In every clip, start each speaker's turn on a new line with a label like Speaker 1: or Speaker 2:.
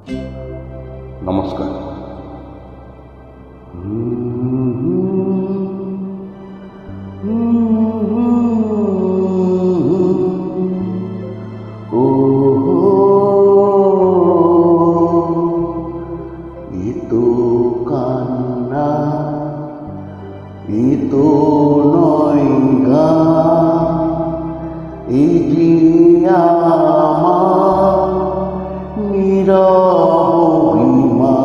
Speaker 1: নমস্কার। ইতো কান্না, ইতো নয় গান, এটি আমার নীরব অভিমান।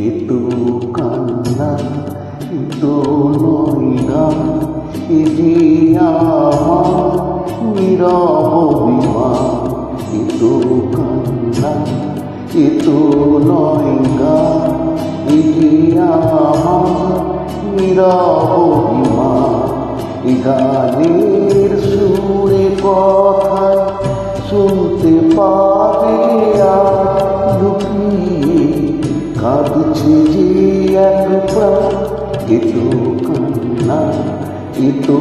Speaker 1: এতো কান্না, এতো নয় গান, এটি আমার নীরব অভিমান। এতো কান্না, এতো নয় গান, এটি আমার নীরব অভিমান। এ গানের সুরে কথা শুনতে পাবে আর লুকিয়ে কাঁদছে যে এক প্রাণ। এতো কান্না, এতো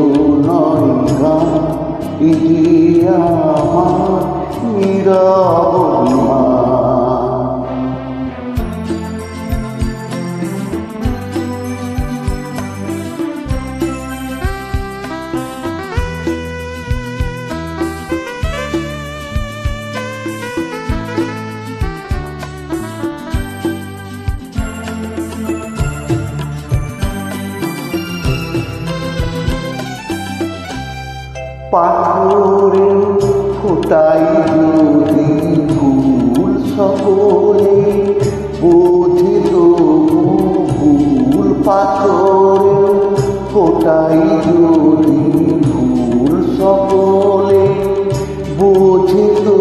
Speaker 1: নয় গান, এটি আমার নীরব অভিমান। পাথরে ফোটাই যদি ফুল সকলে বোঝে তো ভুল। পাথরে ফোটাই যদি ফুল সকলে বোঝে তো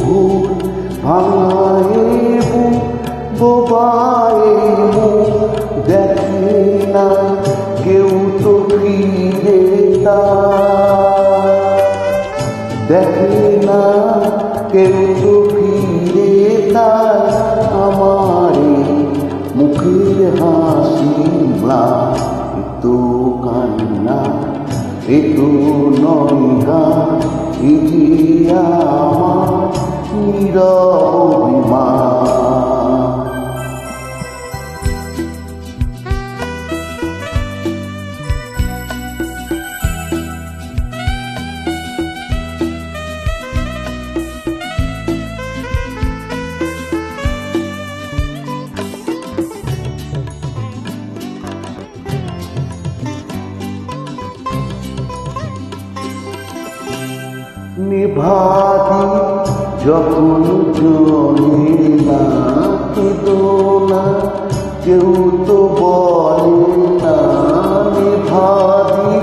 Speaker 1: ভুল। ভাঙায় বুক, বোবায় মুখ, দেখে না কেউ তো ফিরে দেখে না কেউ তো ফিরে তার। আমার মুখের হাসি ম্লান। এতো কান্না, এতো নয় গান, এটি আমার নীরব অভিমান। নিভাতি যখন জলে না কেঁদো না, কেউ তো বলে না। নিভাতি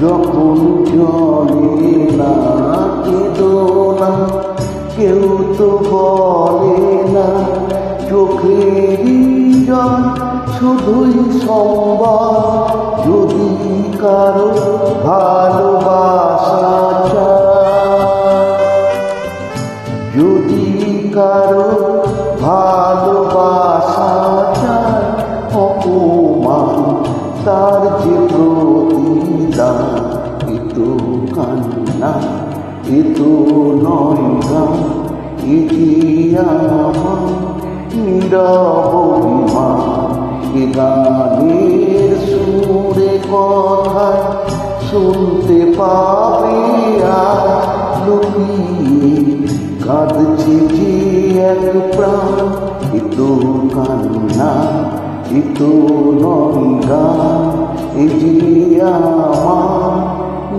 Speaker 1: যখন জলে না কেঁদো না, কেউ তো বলে না। চোখেরই জল শুধুই সংবাদ, যদি কারো ভালোবাসা যদি কারো ভালোবাসা চায়, অপমান তার যে প্রতিদান। এতো কান্না, এতো নয় গান, এটি আমার নীরব অভিমান। এ গানের সুরে কথা শুনতে পাবে আর লুকিয়ে কাঁদছে যে এক প্রাণ। এতো কান্না, এতো নয় গান, এটি আমার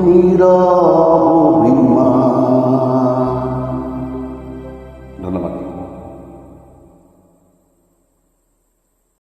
Speaker 1: নীরব অভিমান।